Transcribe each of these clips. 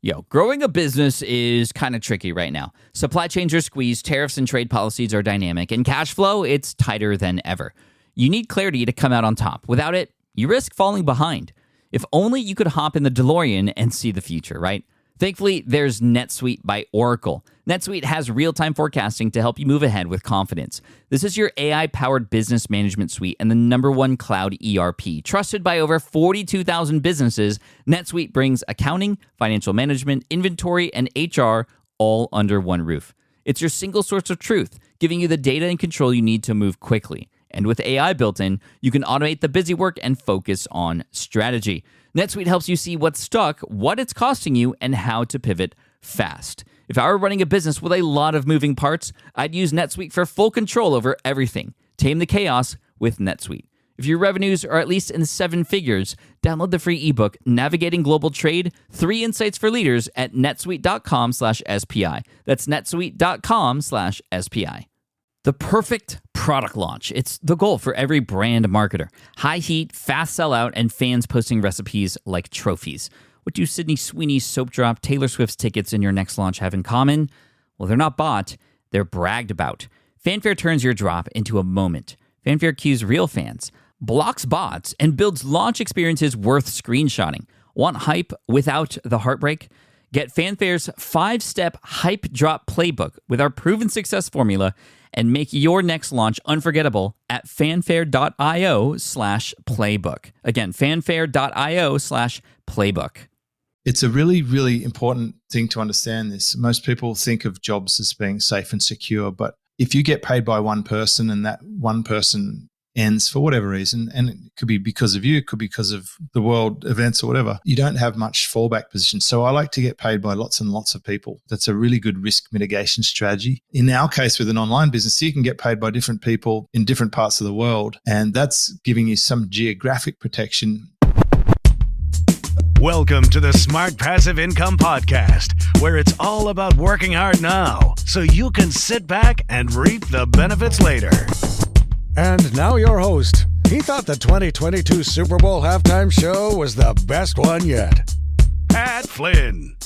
Yo, growing a business is kind of tricky right now. Supply chains are squeezed, tariffs and trade policies are dynamic, and cash flow, it's tighter than ever. You need clarity to come out on top. Without it, you risk falling behind. If only you could hop in the DeLorean and see the future, right? Thankfully, there's NetSuite by Oracle. NetSuite has real-time forecasting to help you move ahead with confidence. This is your AI-powered business management suite and the #1 cloud ERP. Trusted by over 42,000 businesses, NetSuite brings accounting, financial management, inventory, and HR all under one roof. It's your single source of truth, giving you the data and control you need to move quickly. And with AI built in, you can automate the busy work and focus on strategy. NetSuite helps you see what's stuck, what it's costing you, and how to pivot fast. If I were running a business with a lot of moving parts, I'd use NetSuite for full control over everything. Tame the chaos with NetSuite. If your revenues are at least in 7 figures, download the free ebook, Navigating Global Trade, 3 Insights for Leaders at netsuite.com/SPI. That's netsuite.com/SPI. The perfect product launch. It's the goal for every brand marketer. High heat, fast sellout, and fans posting recipes like trophies. What do Sydney Sweeney's soap drop, Taylor Swift's tickets, and your next launch have in common? Well, they're not bought, they're bragged about. Fanfare turns your drop into a moment. Fanfare cues real fans, blocks bots, and builds launch experiences worth screenshotting. Want hype without the heartbreak? Get Fanfare's 5-step hype drop playbook with our proven success formula and make your next launch unforgettable at fanfare.io/playbook. Again, fanfare.io/playbook. It's a really, really important thing to understand this. Most people think of jobs as being safe and secure, but if you get paid by one person and that one person ends for whatever reason, and it could be because of you, it could be because of the world events or whatever, you don't have much fallback position. So I like to get paid by lots and lots of people. That's a really good risk mitigation strategy. In our case, with an online business, you can get paid by different people in different parts of the world, and that's giving you some geographic protection. Welcome to the Smart Passive Income Podcast, where it's all about working hard now so you can sit back and reap the benefits later. And now your host. He thought the 2022 Super Bowl halftime show was the best one yet. Pat Flynn.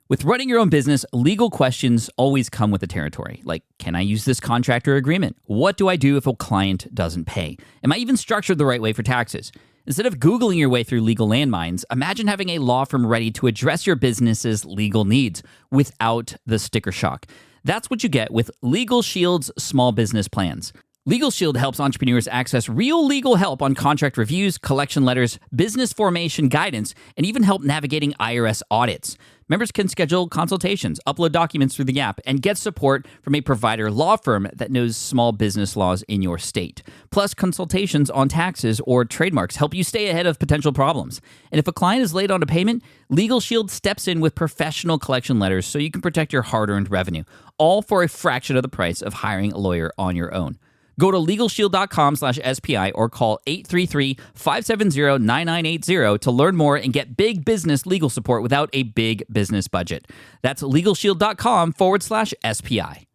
With running your own business, legal questions always come with the territory. Like, can I use this contract or agreement? What do I do if a client doesn't pay? Am I even structured the right way for taxes? Instead of Googling your way through legal landmines, imagine having a law firm ready to address your business's legal needs without the sticker shock. That's what you get with Legal Shield's small business plans. Legal Shield helps entrepreneurs access real legal help on contract reviews, collection letters, business formation guidance, and even help navigating IRS audits. Members can schedule consultations, upload documents through the app, and get support from a provider law firm that knows small business laws in your state. Plus, consultations on taxes or trademarks help you stay ahead of potential problems. And if a client is late on a payment, Legal Shield steps in with professional collection letters so you can protect your hard-earned revenue, all for a fraction of the price of hiring a lawyer on your own. Go to LegalShield.com/SPI or call 833-570-9980 to learn more and get big business legal support without a big business budget. That's LegalShield.com/SPI.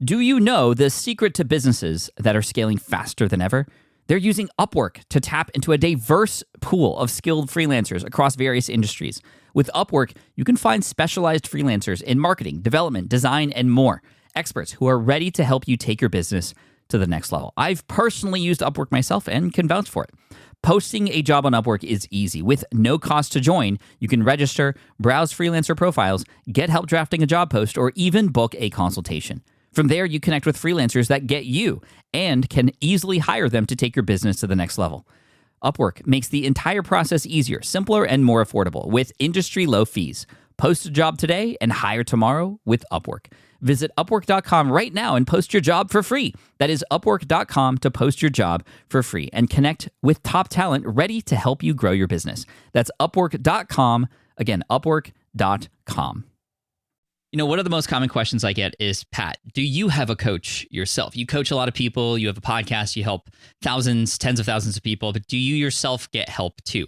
Do you know the secret to businesses that are scaling faster than ever? They're using Upwork to tap into a diverse pool of skilled freelancers across various industries. With Upwork, you can find specialized freelancers in marketing, development, design, and more. Experts who are ready to help you take your business to the next level. I've personally used Upwork myself and can vouch for it. Posting a job on Upwork is easy. With no cost to join, you can register, browse freelancer profiles, get help drafting a job post, or even book a consultation. From there, you connect with freelancers that get you and can easily hire them to take your business to the next level. Upwork makes the entire process easier, simpler, and more affordable with industry-low fees. Post a job today and hire tomorrow with Upwork. Visit Upwork.com right now and post your job for free. That is Upwork.com to post your job for free and connect with top talent ready to help you grow your business. That's Upwork.com. Again, Upwork.com. You know, one of the most common questions I get is, Pat, do you have a coach yourself? You coach a lot of people, you have a podcast, you help thousands, tens of thousands of people, but do you yourself get help too?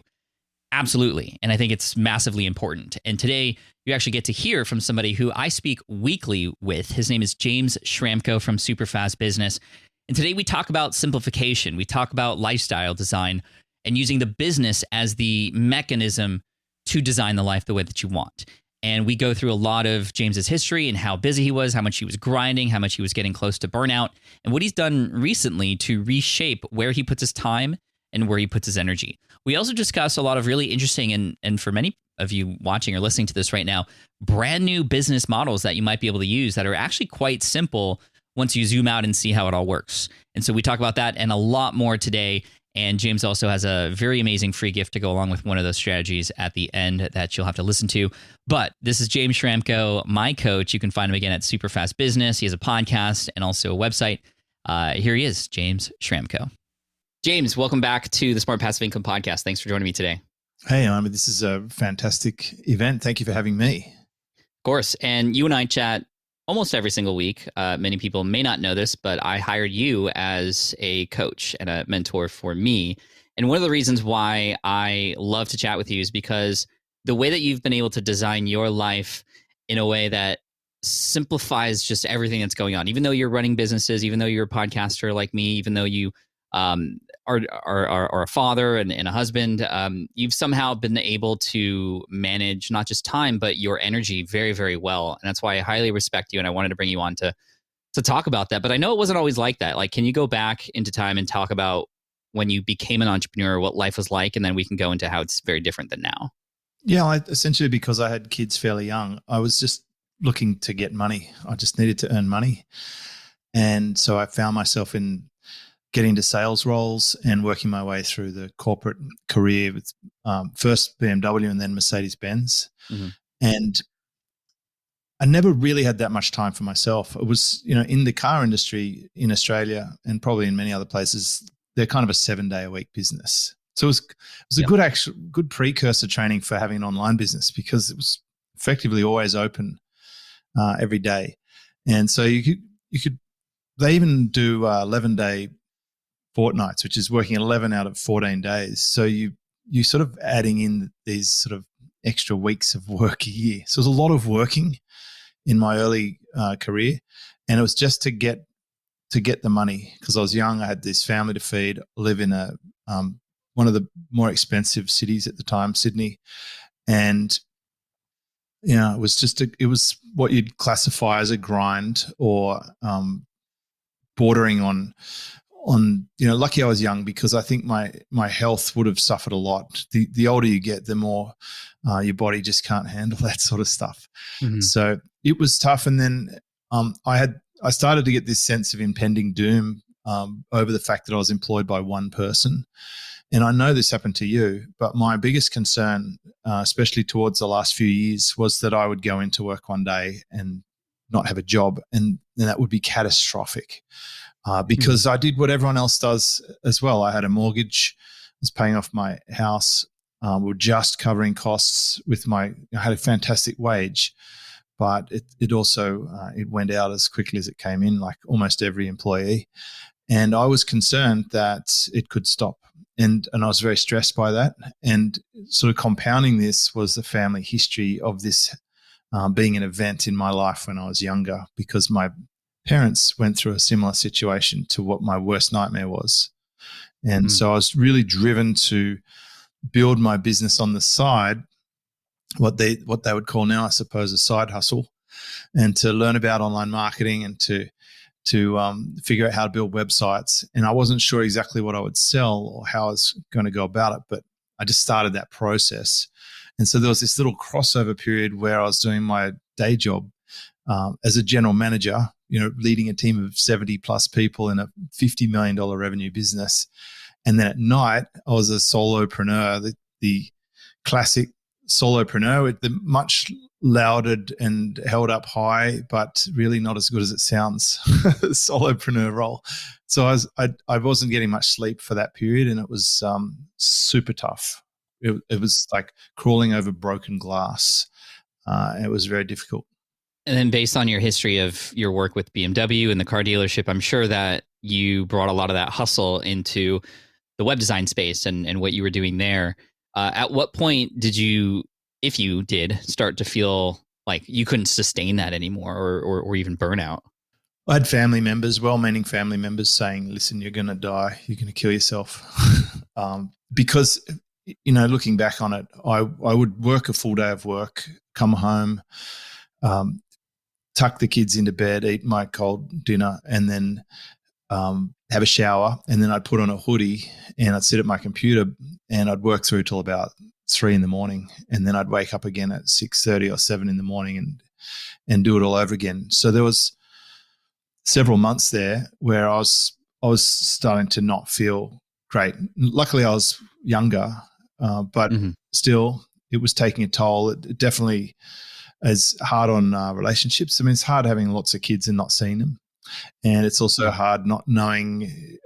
Absolutely. And I think it's massively important. And today, you actually get to hear from somebody who I speak weekly with. His name is James Schramko from Superfast Business. And today we talk about simplification. We talk about lifestyle design and using the business as the mechanism to design the life the way that you want. And we go through a lot of James's history and how busy he was, how much he was grinding, how much he was getting close to burnout, and what he's done recently to reshape where he puts his time and where he puts his energy. We also discuss a lot of really interesting and for many of you watching or listening to this right now, brand new business models that you might be able to use that are actually quite simple once you zoom out and see how it all works. And so we talk about that and a lot more today. And James also has a very amazing free gift to go along with one of those strategies at the end that you'll have to listen to. But this is James Schramko, my coach. You can find him again at Superfast Business. He has a podcast and also a website. Here he is, James Schramko. James, welcome back to the Smart Passive Income Podcast. Thanks for joining me today. Hey, this is a fantastic event. Thank you for having me. Of course. And you and I chat almost every single week. Many people may not know this, but I hired you as a coach and a mentor for me. And one of the reasons why I love to chat with you is because the way that you've been able to design your life in a way that simplifies just everything that's going on. Even though you're running businesses, even though you're a podcaster like me, even though you are a father and a husband, you've somehow been able to manage not just time, but your energy very, very well. And that's why I highly respect you. And I wanted to bring you on to talk about that. But I know it wasn't always like that. Like, can you go back into time and talk about when you became an entrepreneur, what life was like? And then we can go into how it's very different than now. Yeah, essentially because I had kids fairly young, I was just looking to get money. I just needed to earn money. And so I found myself in getting into sales roles and working my way through the corporate career with first BMW and then Mercedes-Benz. Mm-hmm. And I never really had that much time for myself. It was, in the car industry in Australia and probably in many other places, they're kind of a 7-day-a-week business. So it was a good precursor training for having an online business because it was effectively always open every day. And so you could they even do 11-day fortnights, which is working 11 out of 14 days. So you sort of adding in these sort of extra weeks of work a year. So it was a lot of working in my early career, and it was just to get the money because I was young. I had this family to feed. Live in a one of the more expensive cities at the time, Sydney, and it was it was what you'd classify as a grind or bordering on lucky I was young because I think my health would have suffered a lot. The older you get, the more your body just can't handle that sort of stuff. Mm-hmm. So it was tough. And then I started to get this sense of impending doom over the fact that I was employed by one person. And I know this happened to you, but my biggest concern, especially towards the last few years, was that I would go into work one day and not have a job, and that would be catastrophic. Because I did what everyone else does as well. I had a mortgage, I was paying off my house, we were just covering costs with I had a fantastic wage, but it also it went out as quickly as it came in, like almost every employee. And I was concerned that it could stop. And I was very stressed by that. And sort of compounding this was the family history of this being an event in my life when I was younger, because my parents went through a similar situation to what my worst nightmare was. And so I was really driven to build my business on the side, what they would call now, I suppose, a side hustle, and to learn about online marketing and to figure out how to build websites. And I wasn't sure exactly what I would sell or how I was going to go about it, but I just started that process. And so there was this little crossover period where I was doing my day job as a general manager, leading a team of 70 plus people in a $50 million revenue business. And then at night, I was a solopreneur, the classic solopreneur with the much lauded and held up high, but really not as good as it sounds, solopreneur role. So I wasn't getting much sleep for that period, and it was super tough. It was like crawling over broken glass. It was very difficult. And then based on your history of your work with BMW and the car dealership, I'm sure that you brought a lot of that hustle into the web design space and what you were doing there. At what point did you, if you did, start to feel like you couldn't sustain that anymore or even burnout? I had family members, well-meaning family members saying, listen, you're going to die. You're going to kill yourself. Because looking back on it, I would work a full day of work, come home, tuck the kids into bed, eat my cold dinner, and then have a shower, and then I'd put on a hoodie and I'd sit at my computer and I'd work through till about 3 a.m, and then I'd wake up again at 6:30 or 7 a.m and do it all over again. So there was several months there where I was starting to not feel great. Luckily, I was younger, but still, it was taking a toll. It definitely is hard on relationships. I mean, it's hard having lots of kids and not seeing them. And it's also hard not knowing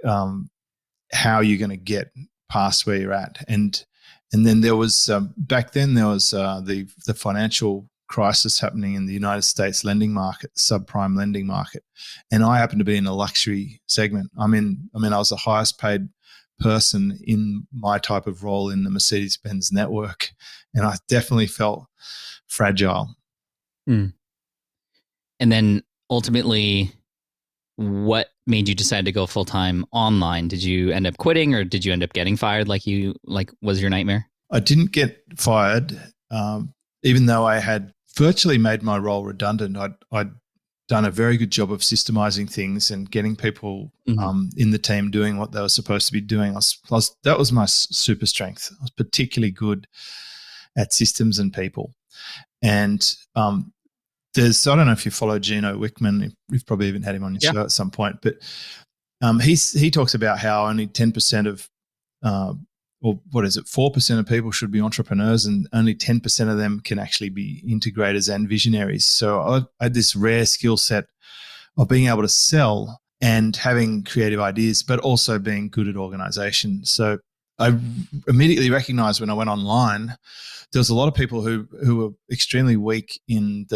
how you're going to get past where you're at. And then there was back then there was the financial crisis happening in the United States lending market, subprime lending market, and I happened to be in a luxury segment. I was the highest paid person in my type of role in the Mercedes-Benz network, and I definitely felt fragile. And then ultimately, what made you decide to go full-time online? Did you end up quitting, or did you end up getting fired like was your nightmare? I didn't get fired, even though I had virtually made my role redundant. I'd done a very good job of systemizing things and getting people in the team doing what they were supposed to be doing. That was my super strength. I was particularly good at systems and people. And I don't know if you follow Gino Wickman. You've probably even had him on your show at some point, but he talks about how only 10% of, 4% of people should be entrepreneurs, and only 10% of them can actually be integrators and visionaries. So I had this rare skill set of being able to sell and having creative ideas, but also being good at organization. So I immediately recognized when I went online, there was a lot of people who were extremely weak in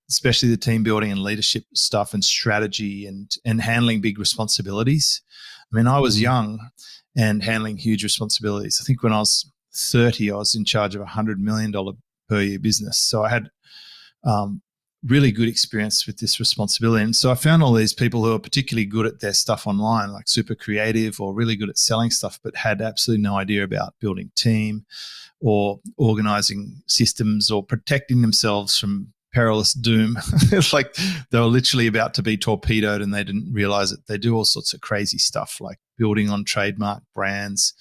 especially the team building and leadership stuff and strategy and handling big responsibilities. I mean, I was young and handling huge responsibilities. I think when I was 30, I was in charge of $100 million per year business. So I had really good experience with this responsibility. And so I found all these people who are particularly good at their stuff online, like super creative or really good at selling stuff, but had absolutely no idea about building team or organizing systems or protecting themselves from perilous doom. It's like they were literally about to be torpedoed and they didn't realize it. They do all sorts of crazy stuff like building on trademark brands,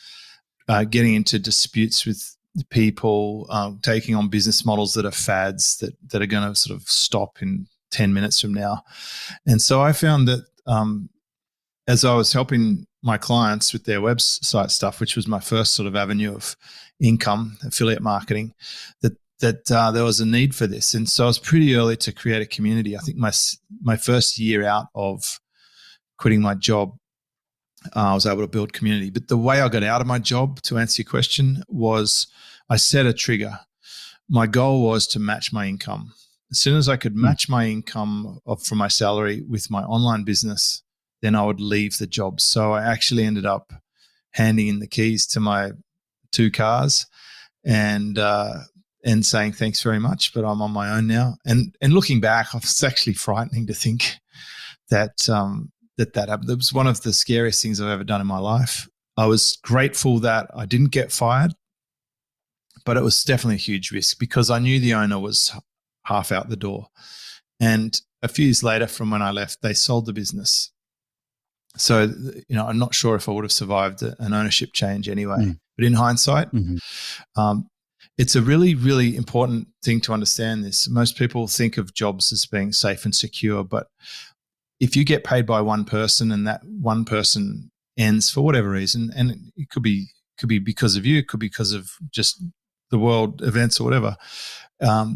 getting into disputes with people, taking on business models that are fads that are going to sort of stop in 10 minutes from now. And so I found that as I was helping my clients with their website stuff, which was my first sort of avenue of income, affiliate marketing, that there was a need for this. And so I was pretty early to create a community. I think my first year out of quitting my job, I was able to build community. But the way I got out of my job, to answer your question, was I set a trigger. My goal was to match my income. As soon as I could match my income from my salary with my online business, then I would leave the job. So I actually ended up handing in the keys to my 2 cars and saying thanks very much, but I'm on my own now. And looking back, it's actually frightening to think that that happened. It was one of the scariest things I've ever done in my life. I was grateful that I didn't get fired, but it was definitely a huge risk because I knew the owner was half out the door. And a few years later from when I left, they sold the business. So, I'm not sure if I would have survived an ownership change anyway. But in hindsight, it's a really, really important thing to understand this. Most people think of jobs as being safe and secure, but if you get paid by one person and that one person ends for whatever reason, and it could be because of you, it could be because of just the world events or whatever,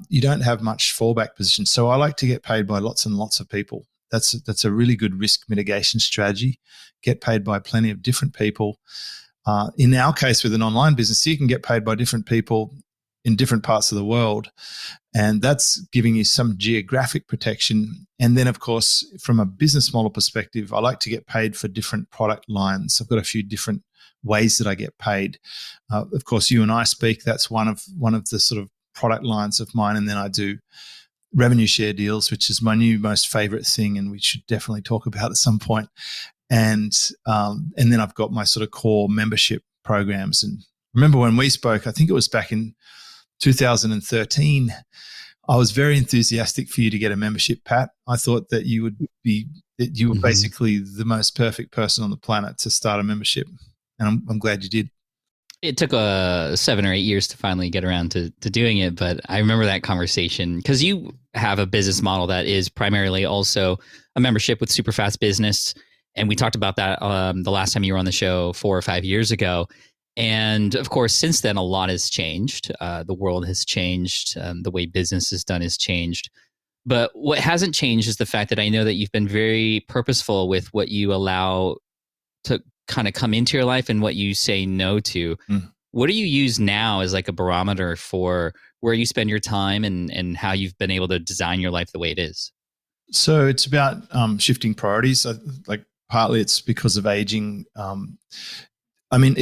you don't have much fallback position. So I like to get paid by lots and lots of people. That's a really good risk mitigation strategy. Get paid by plenty of different people. In our case, with an online business, you can get paid by different people in different parts of the world. And that's giving you some geographic protection. And then, of course, from a business model perspective, I like to get paid for different product lines. I've got a few different ways that I get paid. Of course, you and I speak. That's one of the sort of product lines of mine. And then I do revenue share deals, which is my new most favorite thing, and we should definitely talk about at some point. And then I've got my sort of core membership programs and remember when we spoke, I think it was back in 2013, I was very enthusiastic for you to get a membership, Pat. I thought that you were basically the most perfect person on the planet to start a membership. And I'm glad you did. It took 7 or 8 years to finally get around to doing it. But I remember that conversation because you have a business model that is primarily also a membership with Superfast Business. And we talked about that the last time you were on the show 4 or 5 years ago. And of course, since then, a lot has changed. The world has changed. The way business is done has changed. But what hasn't changed is the fact that I know that you've been very purposeful with what you allow to kind of come into your life and what you say no to. What do you use now as like a barometer for where you spend your time and how you've been able to design your life the way it is? So it's about shifting priorities. Like partly it's because of aging. I mean,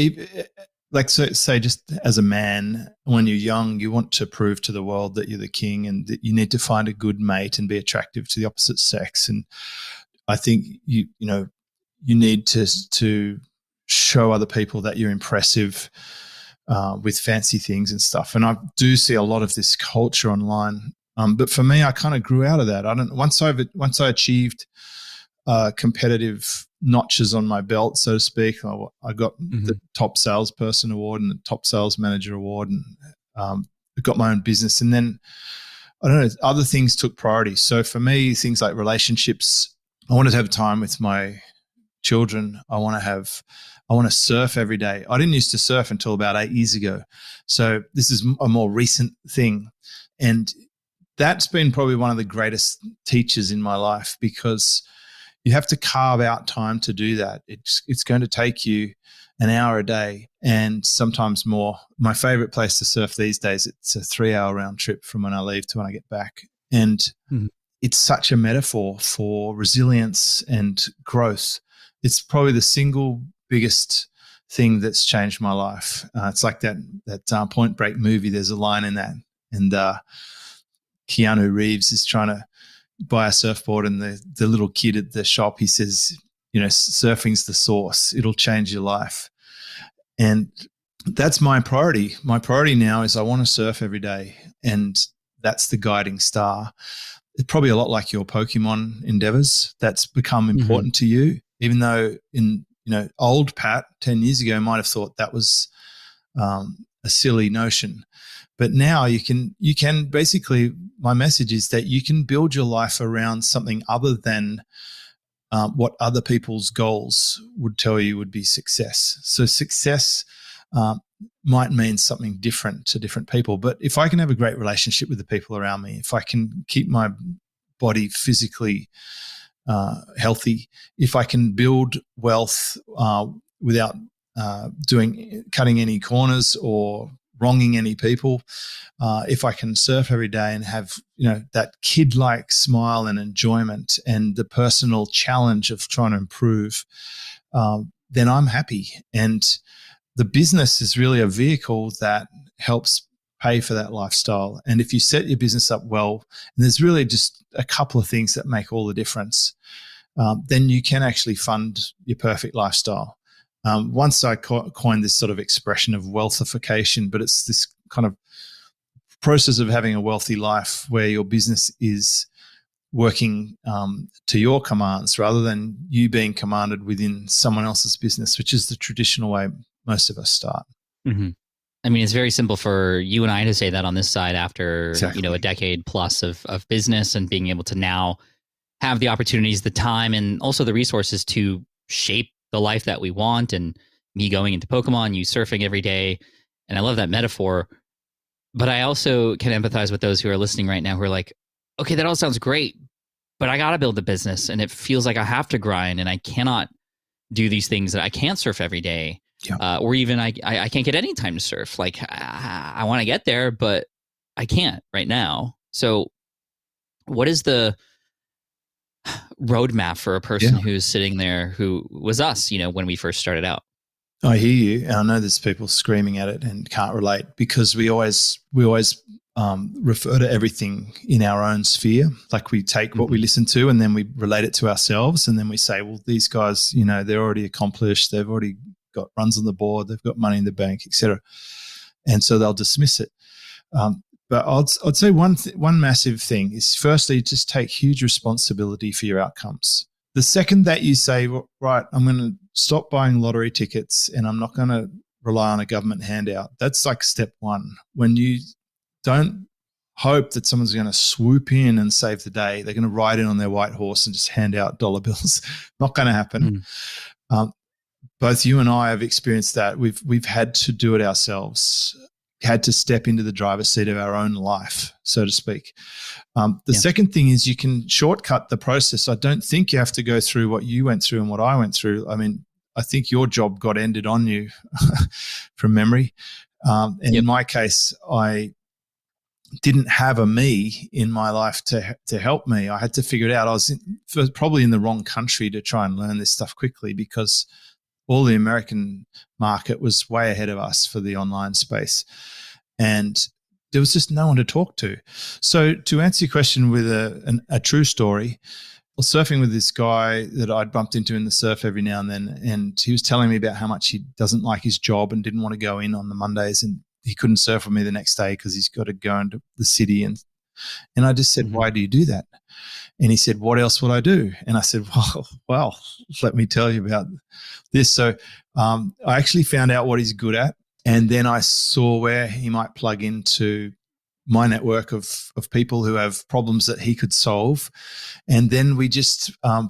like say just as a man, when you're young, you want to prove to the world that you're the king and that you need to find a good mate and be attractive to the opposite sex. And I think you need to show other people that you're impressive with fancy things and stuff. And I do see a lot of this culture online. But for me, I kind of grew out of that. Once I achieved competitive notches on my belt, so to speak, I got the top salesperson award and the top sales manager award, and I got my own business. And then I don't know, other things took priority. So for me, things like relationships, I wanted to have time with my children. I want to surf every day. I didn't used to surf until about 8 years ago. So this is a more recent thing. And that's been probably one of the greatest teachers in my life, because you have to carve out time to do that. It's going to take you an hour a day and sometimes more. My favorite place to surf these days, it's a 3-hour round trip from when I leave to when I get back. And it's such a metaphor for resilience and growth. It's probably the single biggest thing that's changed my life. It's like that Point Break movie. There's a line in that, and Keanu Reeves is trying to buy a surfboard, and the little kid at the shop, he says, surfing's the source. It'll change your life. And that's my priority. My priority now is I want to surf every day, and that's the guiding star. It's probably a lot like your Pokemon endeavors. That's become important to you, even though old Pat 10 years ago might have thought that was a silly notion. But now you can basically, my message is that you can build your life around something other than what other people's goals would tell you would be success. So success might mean something different to different people. But if I can have a great relationship with the people around me, if I can keep my body physically healthy, if I can build wealth without cutting any corners or wronging any people, if I can surf every day and have that kid-like smile and enjoyment and the personal challenge of trying to improve, then I'm happy. And the business is really a vehicle that helps pay for that lifestyle. And if you set your business up well, and there's really just a couple of things that make all the difference, then you can actually fund your perfect lifestyle. Once I coined this sort of expression of wealthification, but it's this kind of process of having a wealthy life where your business is working to your commands rather than you being commanded within someone else's business, which is the traditional way most of us start. I mean, it's very simple for you and I to say that on this side after Exactly. a decade plus of business, and being able to now have the opportunities, the time, and also the resources to shape the life that we want. And me going into Pokemon, you surfing every day. And I love that metaphor. But I also can empathize with those who are listening right now who are like, okay, that all sounds great, but I got to build a business and it feels like I have to grind and I cannot do these things that I can't surf every day. Yeah. Or even I can't get any time to surf. Like I want to get there, but I can't right now. So what is the roadmap for a person who's sitting there who was us, when we first started out? I hear you. And I know there's people screaming at it and can't relate, because we always refer to everything in our own sphere. Like we take what we listen to and then we relate it to ourselves. And then we say, well, these guys, they're already accomplished. They've already got runs on the board, they've got money in the bank, etc. And so they'll dismiss it. But I'd say one massive thing is, firstly, just take huge responsibility for your outcomes. The second that you say, well, right, I'm going to stop buying lottery tickets and I'm not going to rely on a government handout, that's like step one. When you don't hope that someone's going to swoop in and save the day, they're going to ride in on their white horse and just hand out dollar bills. Not going to happen. Both you and I have experienced that. We've had to do it ourselves, had to step into the driver's seat of our own life, so to speak. The second thing is you can shortcut the process. I don't think you have to go through what you went through and what I went through. I mean, I think your job got ended on you from memory. In my case, I didn't have a me in my life to help me. I had to figure it out. I was probably in the wrong country to try and learn this stuff quickly, because all the American market was way ahead of us for the online space. And there was just no one to talk to. So to answer your question with a true story, I was surfing with this guy that I'd bumped into in the surf every now and then, and he was telling me about how much he doesn't like his job and didn't want to go in on the Mondays, and he couldn't surf with me the next day because he's got to go into the city. And I just said, why do you do that? And he said, what else would I do? And I said, well, let me tell you about this. So I actually found out what he's good at. And then I saw where he might plug into my network of people who have problems that he could solve. And then we just I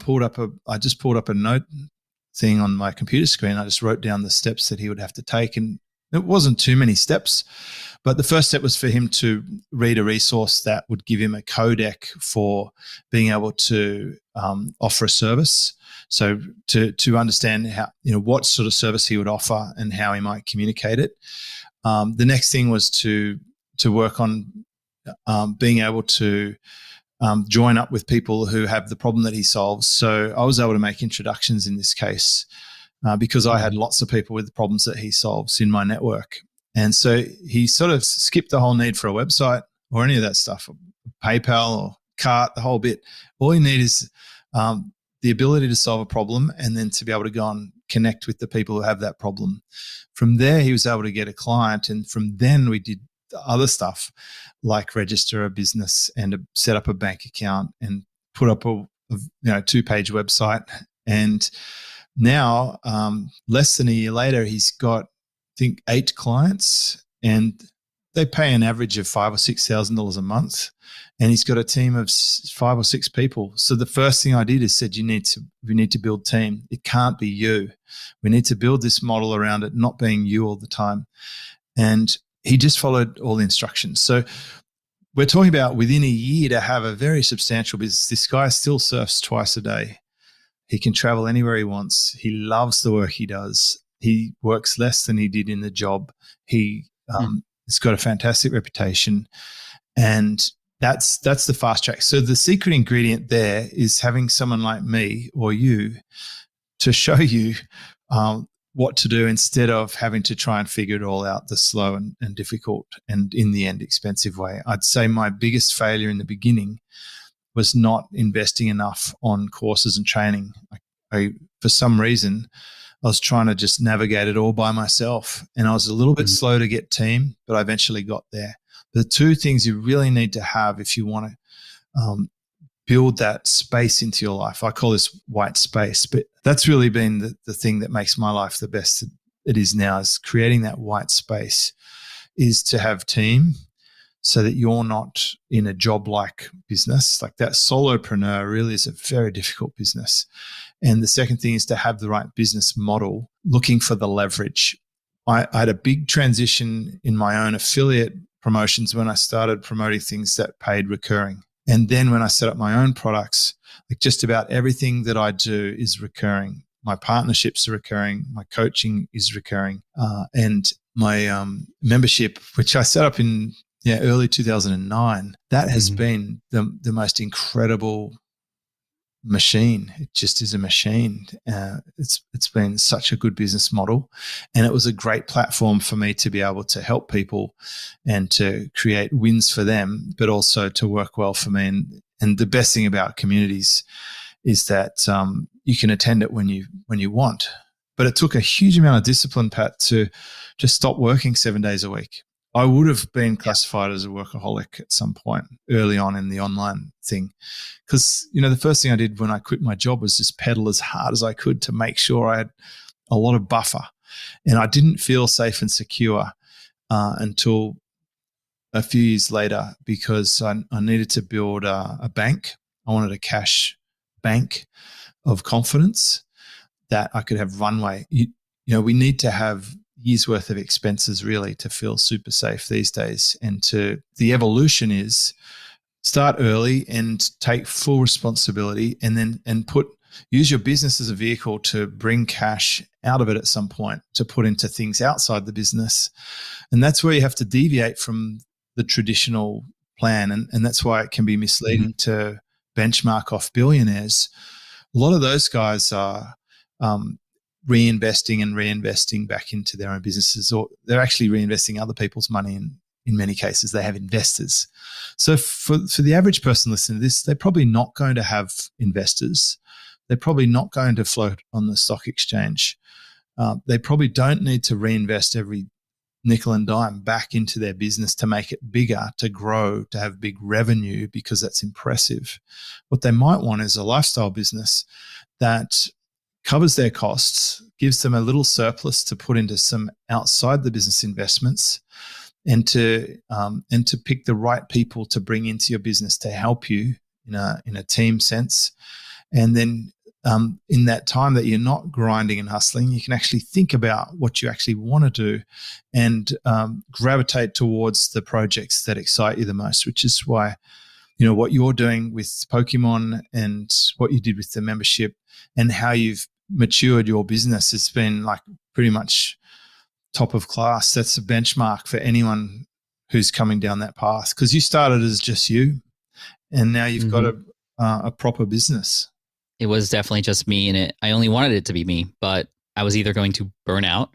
just pulled up a note thing on my computer screen. I just wrote down the steps that he would have to take. And it wasn't too many steps, but the first step was for him to read a resource that would give him a codec for being able to offer a service. So to understand how, what sort of service he would offer and how he might communicate it. The next thing was to work on being able to join up with people who have the problem that he solves. So I was able to make introductions in this case because I had lots of people with the problems that he solves in my network. And so he sort of skipped the whole need for a website or any of that stuff, PayPal or cart, the whole bit. All you need is the ability to solve a problem and then to be able to go and connect with the people who have that problem. From there, he was able to get a client. And from then we did other stuff like register a business and set up a bank account and put up a 2-page website. And now, less than a year later, he's got, I think, 8 clients, and they pay an average of $5,000 or $6,000 a month. And he's got a team of 5 or 6 people. So the first thing I did is said, we need to build team. It can't be you. We need to build this model around it not being you all the time. And he just followed all the instructions. So we're talking about within a year to have a very substantial business. This guy still surfs twice a day. He can travel anywhere he wants. He loves the work he does. He works less than he did in the job. He has got a fantastic reputation, and that's the fast track. So the secret ingredient there is having someone like me or you to show you what to do instead of having to try and figure it all out the slow and difficult and in the end expensive way. I'd say my biggest failure in the beginning was not investing enough on courses and training. For some reason, I was trying to just navigate it all by myself, and I was a little bit slow to get team, but I eventually got there. The 2 things you really need to have if you want to build that space into your life, I call this white space, but that's really been the thing that makes my life the best it is now, is creating that white space, is to have team so that you're not in a job-like business. Like that solopreneur really is a very difficult business. And the second thing is to have the right business model, looking for the leverage. I had a big transition in my own affiliate promotions when I started promoting things that paid recurring. And then when I set up my own products, like just about everything that I do is recurring. My partnerships are recurring. My coaching is recurring. And my membership, which I set up in early 2009, that has been the most incredible machine. It just is a machine. It's been such a good business model, and it was a great platform for me to be able to help people and to create wins for them, but also to work well for me. And the best thing about communities is that you can attend it when you want, But it took a huge amount of discipline, Pat, to just stop working 7 days a week. I would have been classified as a workaholic at some point early on in the online thing. Because, the first thing I did when I quit my job was just pedal as hard as I could to make sure I had a lot of buffer. And I didn't feel safe and secure until a few years later, because I needed to build a bank. I wanted a cash bank of confidence that I could have runway. We need to have years worth of expenses really to feel super safe these days. And the evolution is start early and take full responsibility, and then use your business as a vehicle to bring cash out of it at some point to put into things outside the business. And that's where you have to deviate from the traditional plan. And that's why it can be misleading to benchmark off billionaires. A lot of those guys are reinvesting back into their own businesses, or they're actually reinvesting other people's money. In many cases, they have investors. So for the average person listening to this, they're probably not going to have investors. They're probably not going to float on the stock exchange. They probably don't need to reinvest every nickel and dime back into their business to make it bigger, to grow, to have big revenue, because that's impressive. What they might want is a lifestyle business that covers their costs, gives them a little surplus to put into some outside the business investments, and to pick the right people to bring into your business to help you in a team sense. And then in that time that you're not grinding and hustling, you can actually think about what you actually want to do and gravitate towards the projects that excite you the most, which is why, what you're doing with Pokemon and what you did with the membership and how you've matured your business has been like pretty much top of class. That's a benchmark for anyone who's coming down that path, because you started as just you and now you've got a proper business. It was definitely just me, and I only wanted it to be me, but I was either going to burn out,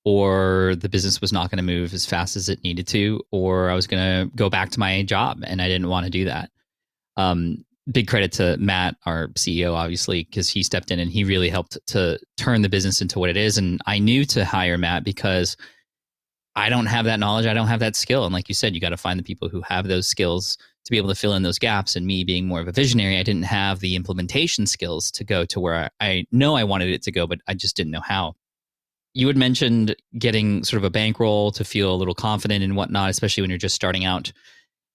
or the business was not going to move as fast as it needed to, or I was going to go back to my job, and I didn't want to do that. Big credit to Matt, our CEO, obviously, because he stepped in and he really helped to turn the business into what it is. And I knew to hire Matt because I don't have that knowledge. I don't have that skill. And like you said, you got to find the people who have those skills to be able to fill in those gaps. And me being more of a visionary, I didn't have the implementation skills to go to where I know I wanted it to go, but I just didn't know how. You had mentioned getting sort of a bankroll to feel a little confident and whatnot, especially when you're just starting out.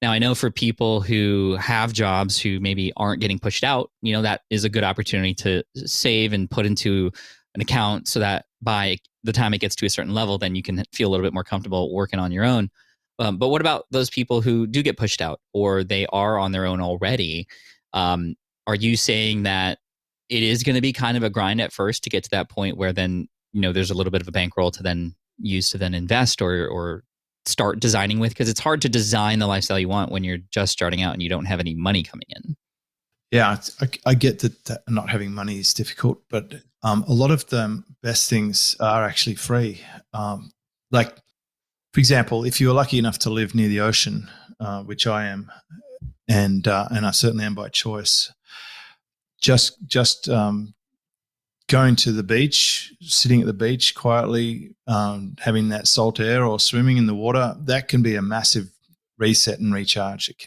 Now, I know for people who have jobs who maybe aren't getting pushed out, that is a good opportunity to save and put into an account so that by the time it gets to a certain level, then you can feel a little bit more comfortable working on your own. But what about those people who do get pushed out, or they are on their own already? Are you saying that it is going to be kind of a grind at first to get to that point where then, there's a little bit of a bankroll to then use to then invest or start designing with? Because it's hard to design the lifestyle you want when you're just starting out and you don't have any money coming in. Yeah, I get that not having money is difficult, but a lot of the best things are actually free. Like, for example, if you're lucky enough to live near the ocean, which I am, and I certainly am by choice, just going to the beach, sitting at the beach quietly, having that salt air or swimming in the water, that can be a massive reset and recharge. It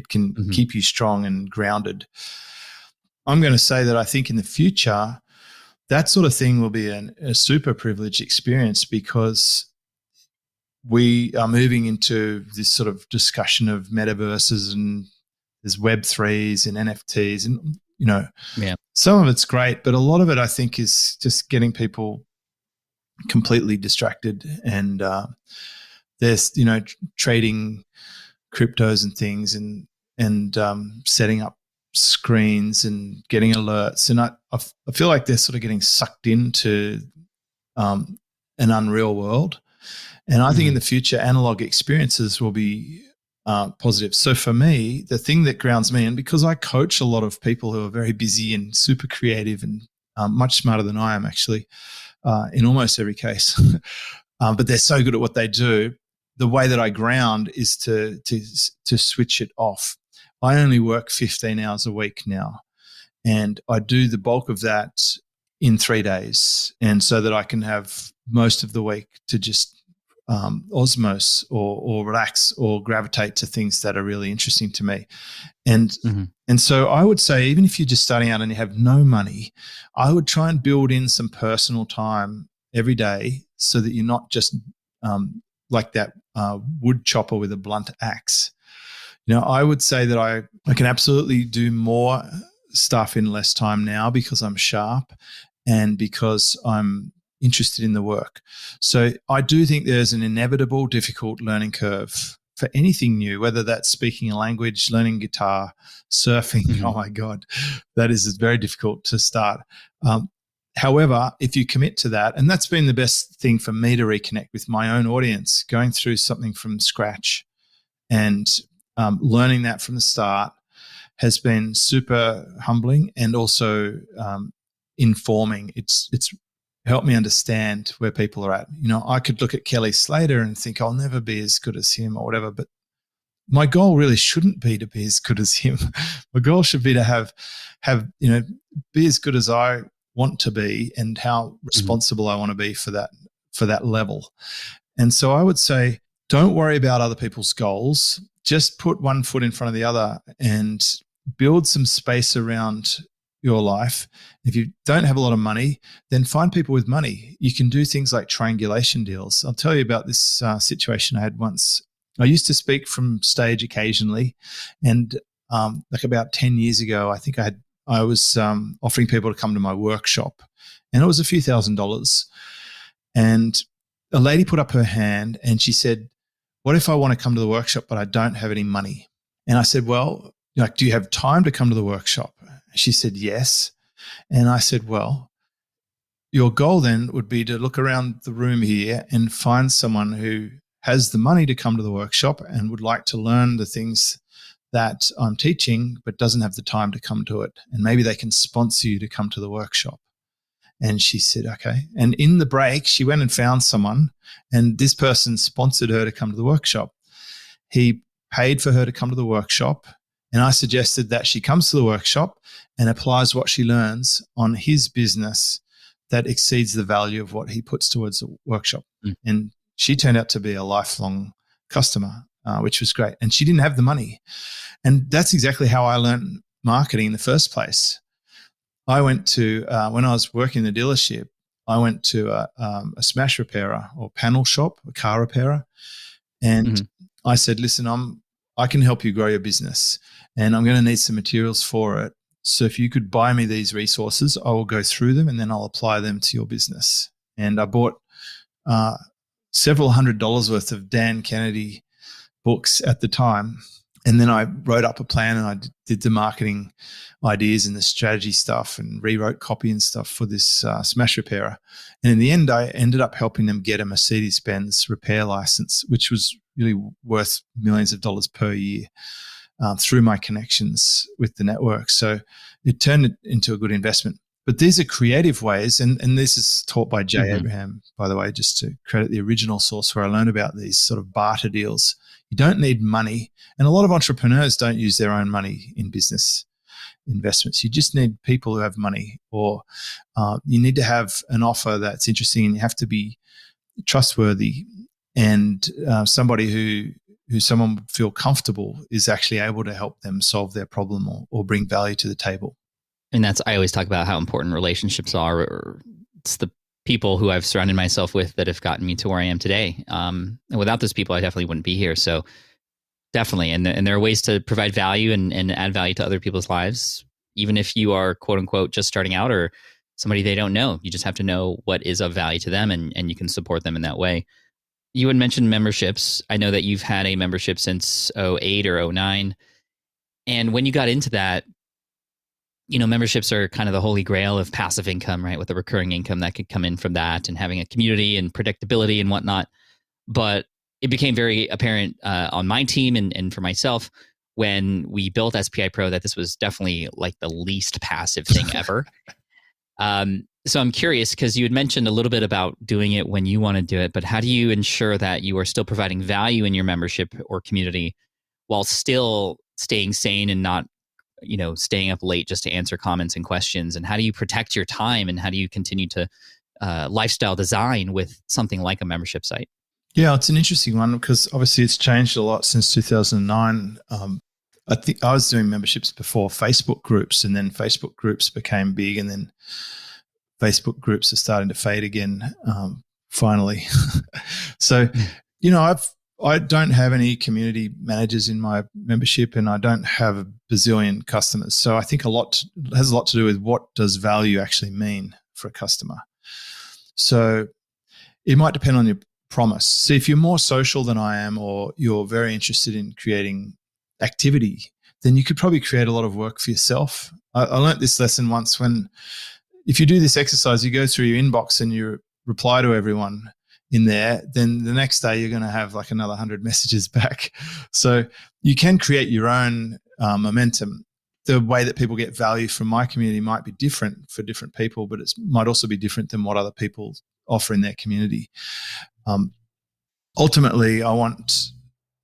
can keep you strong and grounded. I'm going to say that I think in the future, that sort of thing will be a super privileged experience, because we are moving into this sort of discussion of metaverses, and there's Web3s and NFTs, and some of it's great, but a lot of it I think is just getting people completely distracted, and there's trading cryptos and things, and setting up screens and getting alerts, and I feel like they're sort of getting sucked into an unreal world. And I think in the future, analog experiences will be positive. So for me, the thing that grounds me, and because I coach a lot of people who are very busy and super creative and much smarter than I am actually in almost every case, but they're so good at what they do, the way that I ground is to switch it off. I only work 15 hours a week now, and I do the bulk of that in 3 days, and so that I can have most of the week to just osmose or relax or gravitate to things that are really interesting to me. And so I would say, even if you're just starting out and you have no money, I would try and build in some personal time every day so that you're not just like that wood chopper with a blunt axe. I would say that I can absolutely do more stuff in less time now because I'm sharp and because I'm interested in the work. So I do think there's an inevitable difficult learning curve for anything new, whether that's speaking a language, learning guitar, surfing. Oh my God, that is very difficult to start. However, if you commit to that, and that's been the best thing for me to reconnect with my own audience, going through something from scratch and learning that from the start has been super humbling and also informing. It's helped me understand where people are at. I could look at Kelly Slater and think I'll never be as good as him or whatever, but my goal really shouldn't be to be as good as him. My goal should be to have be as good as I want to be and how responsible I want to be for that level. And so I would say, don't worry about other people's goals. Just put one foot in front of the other and build some space around your life. If you don't have a lot of money, then find people with money. You can do things like triangulation deals. I'll tell you about this situation I had once. I used to speak from stage occasionally, and like about 10 years ago, I think I was offering people to come to my workshop, and it was a few $1,000s. And a lady put up her hand and she said, "What if I want to come to the workshop, but I don't have any money?" And I said, "Well, do you have time to come to the workshop?" She said, "Yes." And I said, "Well, your goal then would be to look around the room here and find someone who has the money to come to the workshop and would like to learn the things that I'm teaching, but doesn't have the time to come to it. And maybe they can sponsor you to come to the workshop." And she said, "Okay." And in the break, she went and found someone, and this person sponsored her to come to the workshop. He paid for her to come to the workshop. And I suggested that she comes to the workshop and applies what she learns on his business that exceeds the value of what he puts towards the workshop. And she turned out to be a lifelong customer, which was great. And she didn't have the money. And that's exactly how I learned marketing in the first place. I went to, when I was working in the dealership, I went to a smash repairer or panel shop, a car repairer. And I said, "Listen, I can help you grow your business, and I'm going to need some materials for it. So if you could buy me these resources, I will go through them and then I'll apply them to your business." And I bought several $100s worth of Dan Kennedy books at the time. And then I wrote up a plan and I did the marketing ideas and the strategy stuff and rewrote copy and stuff for this smash repairer. And in the end, I ended up helping them get a Mercedes-Benz repair license, which was really worth millions of dollars per year through my connections with the network. So it turned it into a good investment. But these are creative ways, and this is taught by Jay Abraham, by the way, just to credit the original source where I learned about these sort of barter deals. You don't need money, and a lot of entrepreneurs don't use their own money in business investments. You just need people who have money, or you need to have an offer that's interesting, and you have to be trustworthy and somebody who someone would feel comfortable is actually able to help them solve their problem or bring value to the table. And I always talk about how important relationships are. Or it's the people who I've surrounded myself with that have gotten me to where I am today. And without those people, I definitely wouldn't be here. So definitely. And there are ways to provide value and add value to other people's lives, even if you are, quote unquote, just starting out or somebody they don't know. You just have to know what is of value to them, and you can support them in that way. You had mentioned memberships. I know that you've had a membership since 2008 or 2009. And when you got into that, memberships are kind of the holy grail of passive income, right? With the recurring income that could come in from that and having a community and predictability and whatnot. But it became very apparent on my team and for myself when we built SPI Pro that this was definitely like the least passive thing ever. So I'm curious, because you had mentioned a little bit about doing it when you want to do it, but how do you ensure that you are still providing value in your membership or community while still staying sane and not staying up late just to answer comments and questions? And how do you protect your time? And how do you continue to lifestyle design with something like a membership site? Yeah, it's an interesting one because obviously it's changed a lot since 2009. I think I was doing memberships before Facebook groups, and then Facebook groups became big, and then Facebook groups are starting to fade again, finally. So, I don't have any community managers in my membership, and I don't have a bazillion customers. So I think has a lot to do with what does value actually mean for a customer. So it might depend on your promise. See, if you're more social than I am, or you're very interested in creating activity, then you could probably create a lot of work for yourself. I learned this lesson once if you do this exercise, you go through your inbox and you reply to everyone in there, then the next day you're going to have like another 100 messages back. So you can create your own momentum. The way that people get value from my community might be different for different people, but it might also be different than what other people offer in their community. Ultimately, I'm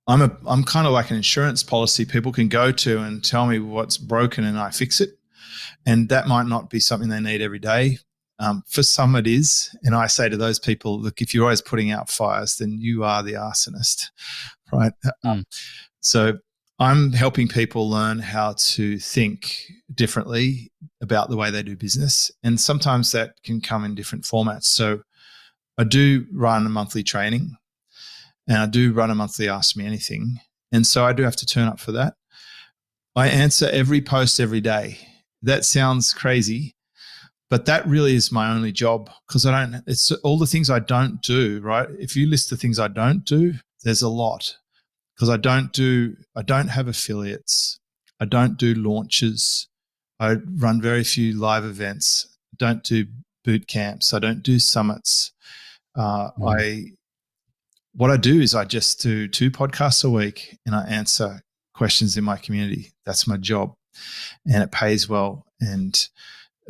kind of like an insurance policy people can go to and tell me what's broken and I fix it. And that might not be something they need every day. For some it is. And I say to those people, look, if you're always putting out fires, then you are the arsonist, right? So I'm helping people learn how to think differently about the way they do business. And sometimes that can come in different formats. So I do run a monthly training, and I do run a monthly Ask Me Anything. And so I do have to turn up for that. I answer every post every day. That sounds crazy, but that really is my only job, because it's all the things I don't do, right? If you list the things I don't do, there's a lot, because I don't have affiliates. I don't do launches. I run very few live events. I don't do boot camps. I don't do summits. What I do is I just do 2 podcasts a week, and I answer questions in my community. That's my job, and it pays well. And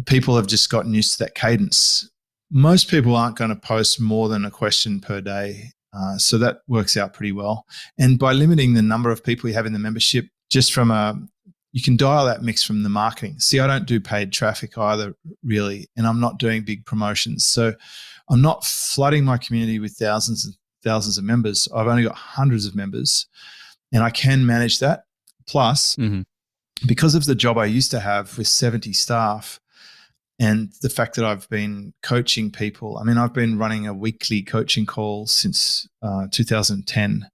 people have just gotten used to that cadence. Most people aren't going to post more than a question per day. So that works out pretty well. And by limiting the number of people you have in the membership, you can dial that mix from the marketing. See, I don't do paid traffic either, really, and I'm not doing big promotions. So I'm not flooding my community with thousands and thousands of members. I've only got hundreds of members, and I can manage that. Plus, because of the job I used to have with 70 staff, and the fact that I've been coaching people, I've been running a weekly coaching call since 2010,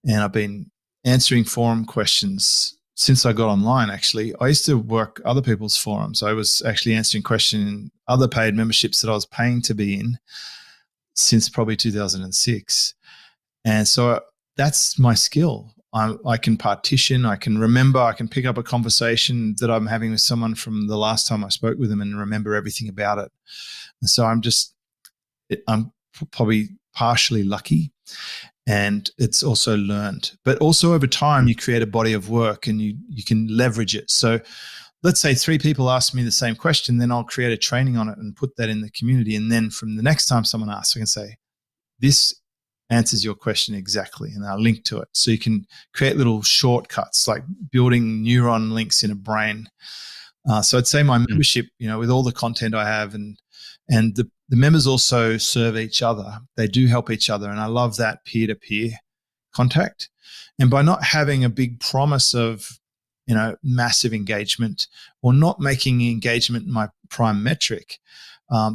and I've been answering forum questions since I got online, actually. I used to work other people's forums. I was actually answering questions in other paid memberships that I was paying to be in since probably 2006. And so that's my skill. I can partition, I can remember, I can pick up a conversation that I'm having with someone from the last time I spoke with them and remember everything about it. And so I'm probably partially lucky, and it's also learned. But also over time, you create a body of work and you can leverage it. So let's say 3 people ask me the same question, then I'll create a training on it and put that in the community. And then from the next time someone asks, I can say, this answers your question exactly, and I'll link to it. So you can create little shortcuts, like building neuron links in a brain. So I'd say my membership, with all the content I have, and the members also serve each other. They do help each other, and I love that peer-to-peer contact. And by not having a big promise of, massive engagement, or not making engagement my prime metric,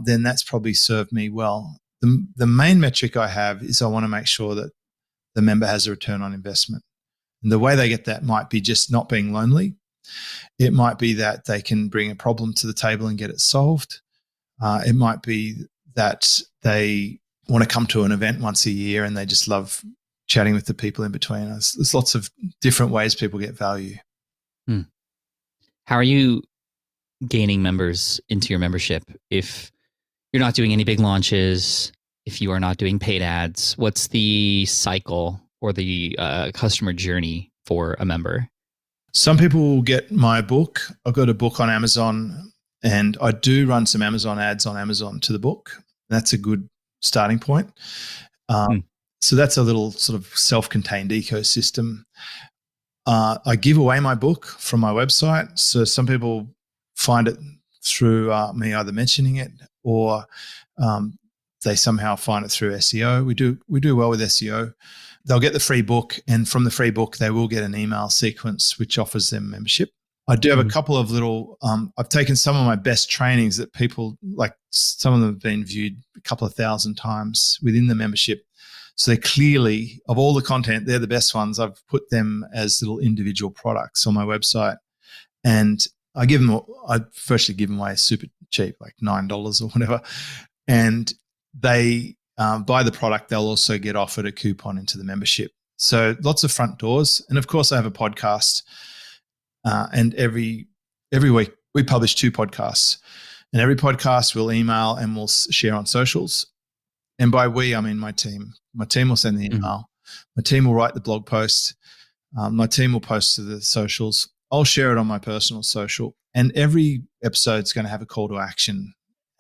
then that's probably served me well. The main metric I have is I want to make sure that the member has a return on investment. And the way they get that might be just not being lonely. It might be that they can bring a problem to the table and get it solved. It might be that they want to come to an event once a year and they just love chatting with the people in between. There's lots of different ways people get value. How are you gaining members into your membership if you're not doing any big launches, if you are not doing paid ads? What's the cycle or the customer journey for a member? Some people will get my book. I've got a book on Amazon, and I do run some Amazon ads on Amazon to the book. That's a good starting point. So that's a little sort of self-contained ecosystem. I give away my book from my website. So some people find it through me either mentioning it or they somehow find it through SEO. We do well with SEO. They'll get the free book, and from the free book, they will get an email sequence which offers them membership. I do have a couple of little, I've taken some of my best trainings that people, like some of them have been viewed a couple of thousand times within the membership. So they clearly, of all the content, they're the best ones. I've put them as little individual products on my website. And I firstly give them away super cheap, like $9 or whatever. And they buy the product, they'll also get offered a coupon into the membership. So lots of front doors. And of course, I have a podcast. And every week we publish 2 podcasts. And every podcast we'll email and we'll share on socials. And by we, I mean my team. My team will send the email. My team will write the blog post. My team will post to the socials. I'll share it on my personal social. And every episode's going to have a call to action.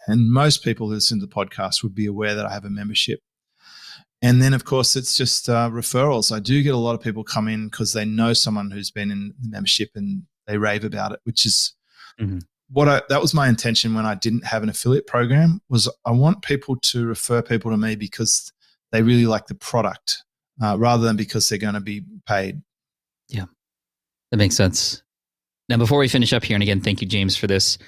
And most people who listen to the podcast would be aware that I have a membership. And then, of course, it's just referrals. I do get a lot of people come in because they know someone who's been in the membership and they rave about it, which is that was my intention when I didn't have an affiliate program. Was I want people to refer people to me because they really like the product rather than because they're going to be paid. Yeah, that makes sense. Now, before we finish up here, and again, thank you, James, for this.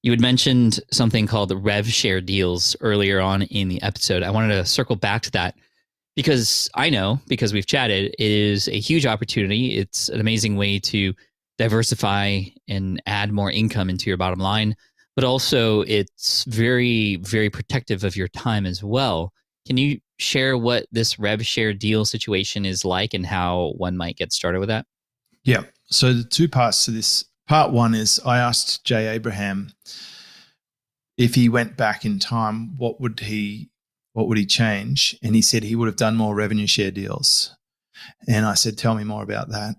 You had mentioned something called the rev share deals earlier on in the episode. I wanted to circle back to that because I know, because we've chatted, it is a huge opportunity. It's an amazing way to diversify and add more income into your bottom line, but also it's very, very protective of your time as well. Can you share what this rev share deal situation is like and how one might get started with that? Yeah. So the 2 parts to this. Part 1 is I asked Jay Abraham if he went back in time, what would he change? And he said he would have done more revenue share deals. And I said, tell me more about that.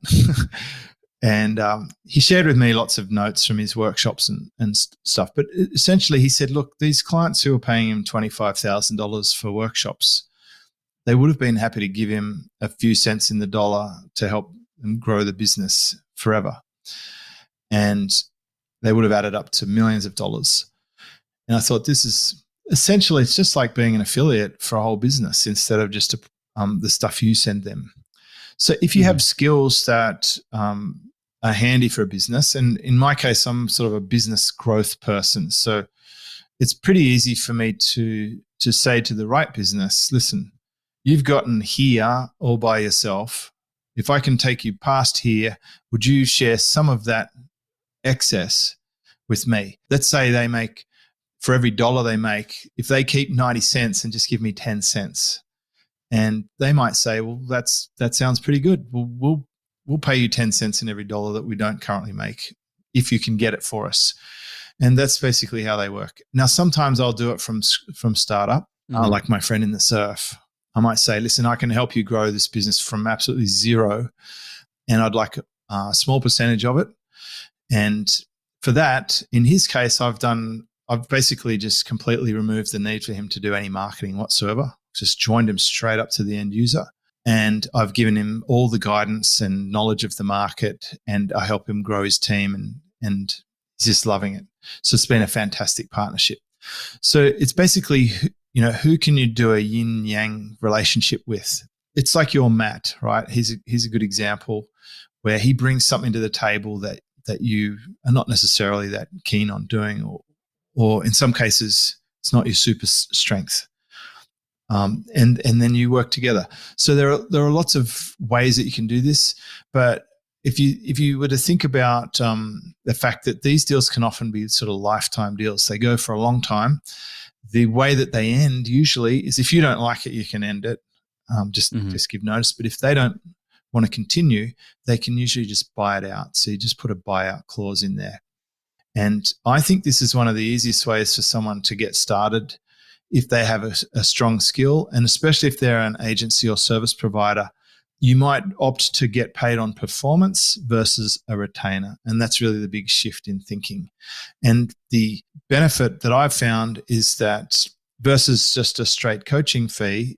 And he shared with me lots of notes from his workshops and stuff. But essentially he said, look, these clients who are paying him $25,000 for workshops, they would have been happy to give him a few cents in the dollar to help them grow the business forever. And they would have added up to millions of dollars. And I thought, this is essentially, it's just like being an affiliate for a whole business instead of just the stuff you send them. So if you have skills that are handy for a business, and in my case, I'm sort of a business growth person. So it's pretty easy for me to say to the right business, listen, you've gotten here all by yourself. If I can take you past here, would you share some of that excess with me? Let's say they make, for every dollar they make, if they keep 90 cents and just give me 10 cents, and they might say, well, that sounds pretty good. We'll pay you 10 cents in every dollar that we don't currently make if you can get it for us. And that's basically how they work. Now, sometimes I'll do it from startup, like my friend in the surf. I might say, listen, I can help you grow this business from absolutely zero, and I'd like a small percentage of it. And for that, in his case, I've basically just completely removed the need for him to do any marketing whatsoever. Just joined him straight up to the end user. And I've given him all the guidance and knowledge of the market, and I help him grow his team, and he's just loving it. So it's been a fantastic partnership. So it's basically, who can you do a yin yang relationship with? It's like your Matt, right? He's a good example where he brings something to the table that you are not necessarily that keen on doing, or in some cases, it's not your super strength. And then you work together. So there are lots of ways that you can do this. But if you were to think about the fact that these deals can often be sort of lifetime deals, they go for a long time. The way that they end usually is if you don't like it, you can end it. Just give notice. But if they don't want to continue, they can usually just buy it out. So you just put a buyout clause in there. And I think this is one of the easiest ways for someone to get started if they have a strong skill, and especially if they're an agency or service provider. You might opt to get paid on performance versus a retainer. And that's really the big shift in thinking. And the benefit that I've found is that versus just a straight coaching fee,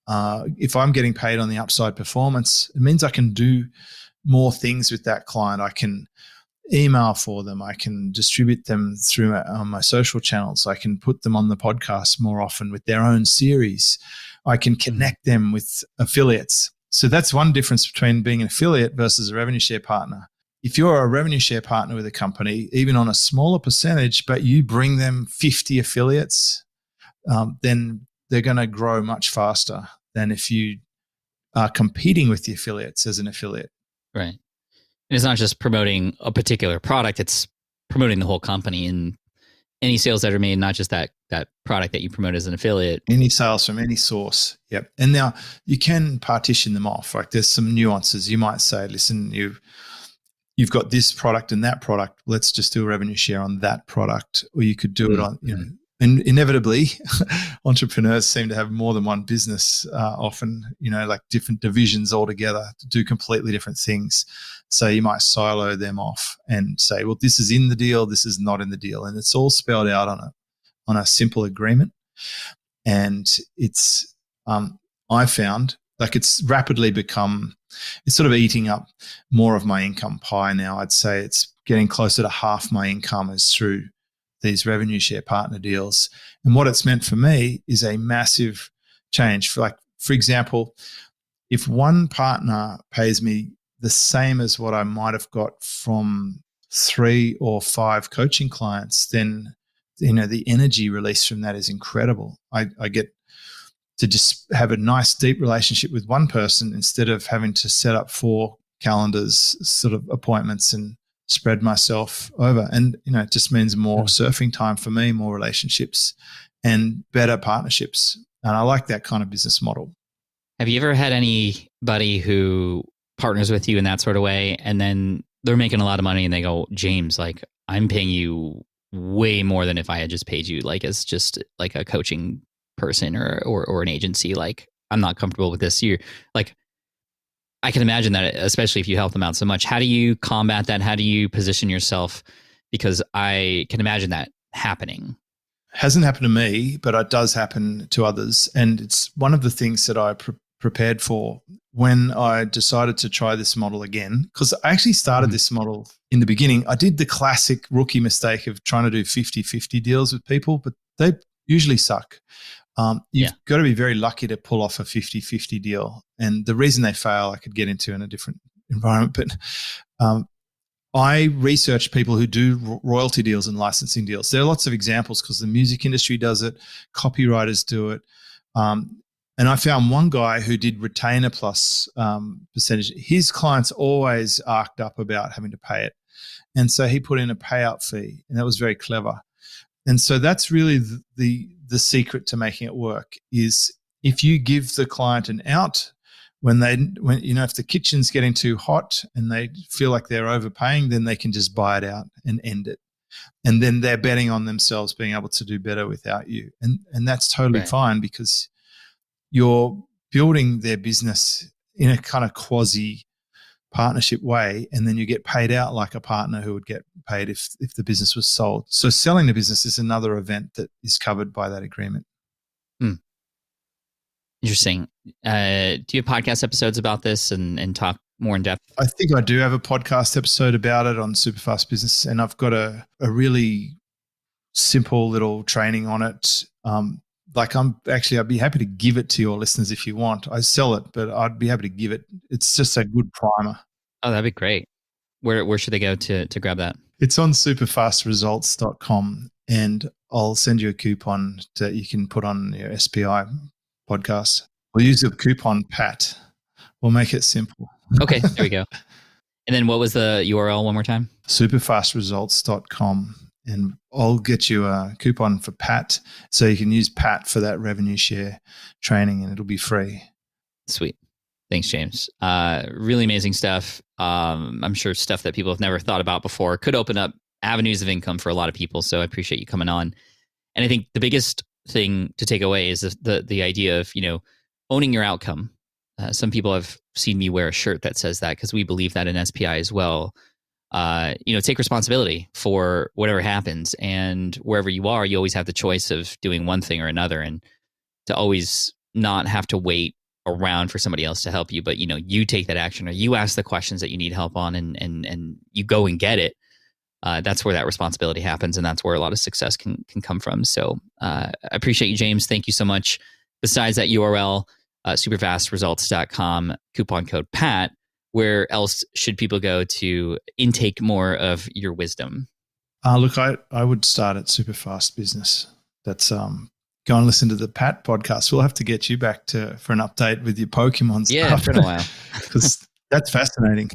if I'm getting paid on the upside performance, it means I can do more things with that client. I can email for them. I can distribute them through on my social channels. I can put them on the podcast more often with their own series. I can connect them with affiliates. So that's one difference between being an affiliate versus a revenue share partner. If you're a revenue share partner with a company, even on a smaller percentage, but you bring them 50 affiliates, then they're going to grow much faster than if you are competing with the affiliates as an affiliate. Right. And it's not just promoting a particular product, it's promoting the whole company, and any sales that are made, not just that product that you promote as an affiliate. Any sales from any source. Yep. And now you can partition them off. Like there's some nuances. You might say, listen, you've got this product and that product. Let's just do a revenue share on that product. Or you could do it on, and inevitably entrepreneurs seem to have more than one business often, like different divisions altogether to do completely different things. So you might silo them off and say, well, this is in the deal, this is not in the deal. And it's all spelled out on a simple agreement. And it's, I found like it's rapidly become, it's sort of eating up more of my income pie now. I'd say it's getting closer to half my income is through these revenue share partner deals. And what it's meant for me is a massive change. For example, if one partner pays me the same as what I might have got from 3 or 5 coaching clients, then the energy release from that is incredible. I get to just have a nice deep relationship with one person instead of having to set up 4 calendars sort of appointments and spread myself over. And it just means more surfing time for me, more relationships and better partnerships. And I like that kind of business model. Have you ever had anybody who partners with you in that sort of way, and then they're making a lot of money and they go, James, like I'm paying you way more than if I had just paid you like as just like a coaching person or an agency. Like I'm not comfortable with this. You're like, I can imagine that, especially if you help them out so much. How do you combat that? How do you position yourself? Because I can imagine that happening. Hasn't happened to me, but it does happen to others. And it's one of the things that I prepared for when I decided to try this model again, because I actually started this model in the beginning. I did the classic rookie mistake of trying to do 50-50 deals with people, but they usually suck. You've got to be very lucky to pull off a 50-50 deal. And the reason they fail, I could get into in a different environment. But I research people who do royalty deals and licensing deals. There are lots of examples because the music industry does it, copywriters do it. And I found one guy who did retainer plus percentage. His clients always arced up about having to pay it. And so he put in a payout fee, and that was very clever. And so that's really the secret to making it work is if you give the client an out when if the kitchen's getting too hot and they feel like they're overpaying, then they can just buy it out and end it. And then they're betting on themselves being able to do better without you. And that's totally fine because you're building their business in a kind of quasi partnership way, and then you get paid out like a partner who would get paid if the business was sold. So selling the business is another event that is covered by that agreement. Interesting. Do you have podcast episodes about this and talk more in depth? I think I do have a podcast episode about it on Superfast Business, and I've got a really simple little training on it. I'd be happy to give it to your listeners if you want. I sell it, but I'd be happy to give it. It's just a good primer. Oh, that'd be great. Where should they go to grab that? It's on superfastresults.com, and I'll send you a coupon that you can put on your SPI podcast. We'll use the coupon PAT. We'll make it simple. Okay, there we go. And then what was the URL one more time? superfastresults.com. And I'll get you a coupon for PAT, so you can use PAT for that revenue share training, and it'll be free. Sweet. Thanks, James. Really amazing stuff. I'm sure stuff that people have never thought about before could open up avenues of income for a lot of people. So I appreciate you coming on. And I think the biggest thing to take away is the idea of, owning your outcome. Some people have seen me wear a shirt that says that because we believe that in SPI as well. Take responsibility for whatever happens, and wherever you are, you always have the choice of doing one thing or another, and to always not have to wait around for somebody else to help you, but you take that action, or you ask the questions that you need help on, and you go and get it. That's where that responsibility happens, and that's where a lot of success can come from. So I appreciate you, James. Thank you so much. Besides that URL, superfastresults.com, coupon code PAT, where else should people go to intake more of your wisdom? Look, I would start at Superfast Business. That's go and listen to the Pat podcast. We'll have to get you back for an update with your Pokemon stuff. Yeah, it's been a while. Because that's fascinating.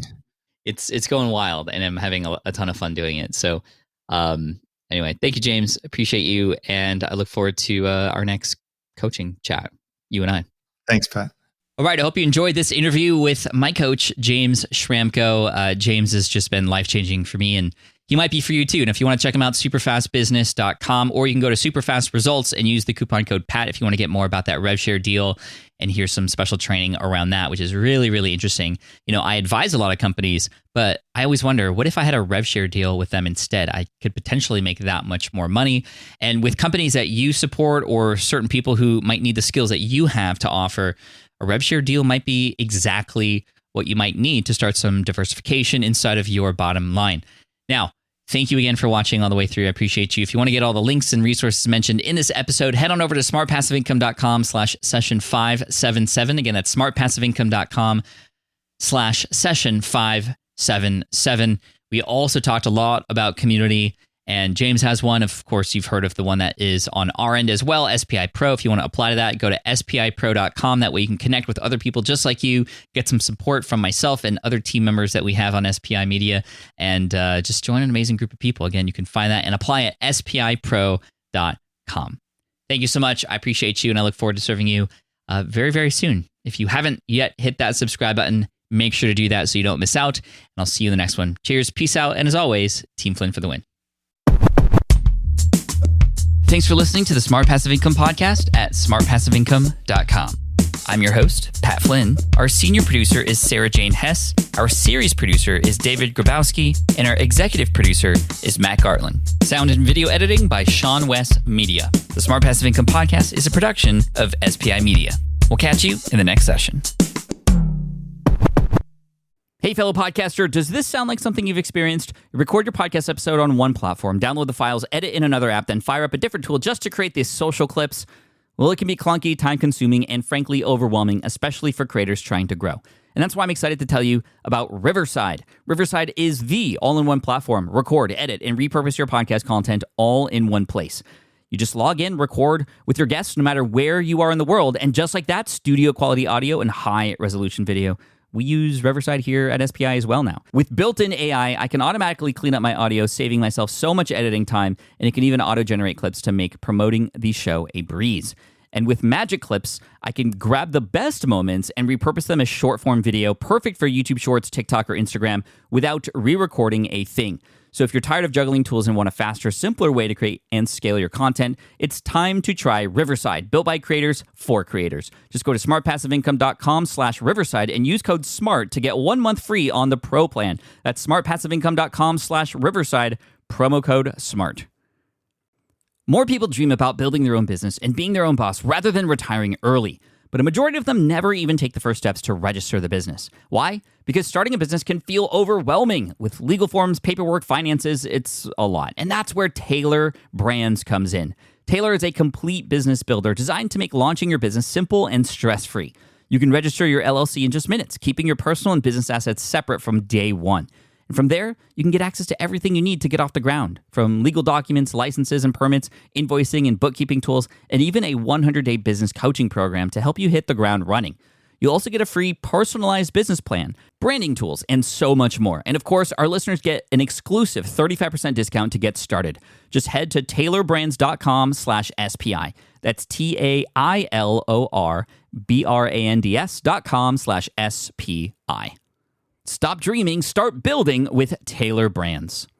It's going wild, and I'm having a ton of fun doing it. So anyway, thank you, James. Appreciate you, and I look forward to our next coaching chat, you and I. Thanks, Pat. All right, I hope you enjoyed this interview with my coach, James Schramko. James has just been life-changing for me, and he might be for you too. And if you want to check him out, superfastbusiness.com, or you can go to Superfast Results and use the coupon code PAT if you want to get more about that RevShare deal and hear some special training around that, which is really, really interesting. I advise a lot of companies, but I always wonder, what if I had a RevShare deal with them instead? I could potentially make that much more money. And with companies that you support, or certain people who might need the skills that you have to offer, a RevShare deal might be exactly what you might need to start some diversification inside of your bottom line. Now, thank you again for watching all the way through. I appreciate you. If you want to get all the links and resources mentioned in this episode, head on over to smartpassiveincome.com/session577. Again, that's smartpassiveincome.com/session577. We also talked a lot about community, and James has one. Of course, you've heard of the one that is on our end as well, SPI Pro. If you want to apply to that, go to spipro.com. That way you can connect with other people just like you, get some support from myself and other team members that we have on SPI Media, and just join an amazing group of people. Again, you can find that and apply at spipro.com. Thank you so much. I appreciate you, and I look forward to serving you very, very soon. If you haven't yet hit that subscribe button, make sure to do that so you don't miss out, and I'll see you in the next one. Cheers, peace out, and as always, Team Flynn for the win. Thanks for listening to the Smart Passive Income Podcast at smartpassiveincome.com. I'm your host, Pat Flynn. Our senior producer is Sarah Jane Hess. Our series producer is David Grabowski. And our executive producer is Matt Gartland. Sound and video editing by Sean West Media. The Smart Passive Income Podcast is a production of SPI Media. We'll catch you in the next session. Hey, fellow podcaster, does this sound like something you've experienced? You record your podcast episode on one platform, download the files, edit in another app, then fire up a different tool just to create these social clips? Well, it can be clunky, time-consuming, and frankly overwhelming, especially for creators trying to grow. And that's why I'm excited to tell you about Riverside. Riverside is the all-in-one platform. Record, edit, and repurpose your podcast content all in one place. You just log in, record with your guests no matter where you are in the world, and just like that, studio-quality audio and high-resolution video. We use Riverside here at SPI as well now. With built-in AI, I can automatically clean up my audio, saving myself so much editing time, and it can even auto-generate clips to make promoting the show a breeze. And with Magic Clips, I can grab the best moments and repurpose them as short-form video, perfect for YouTube Shorts, TikTok, or Instagram, without re-recording a thing. So if you're tired of juggling tools and want a faster, simpler way to create and scale your content, it's time to try Riverside, built by creators for creators. Just go to smartpassiveincome.com/Riverside and use code SMART to get 1 month free on the Pro plan. That's smartpassiveincome.com/Riverside, promo code SMART. More people dream about building their own business and being their own boss rather than retiring early. But a majority of them never even take the first steps to register the business. Why? Because starting a business can feel overwhelming. With legal forms, paperwork, finances, it's a lot. And that's where Taylor Brands comes in. Taylor is a complete business builder designed to make launching your business simple and stress-free. You can register your LLC in just minutes, keeping your personal and business assets separate from day one. And from there, you can get access to everything you need to get off the ground, from legal documents, licenses and permits, invoicing and bookkeeping tools, and even a 100-day business coaching program to help you hit the ground running. You'll also get a free personalized business plan, branding tools, and so much more. And of course, our listeners get an exclusive 35% discount to get started. Just head to taylorbrands.com/SPI. That's TAILORBRANDS.com/SPI. Stop dreaming, start building with Taylor Brands.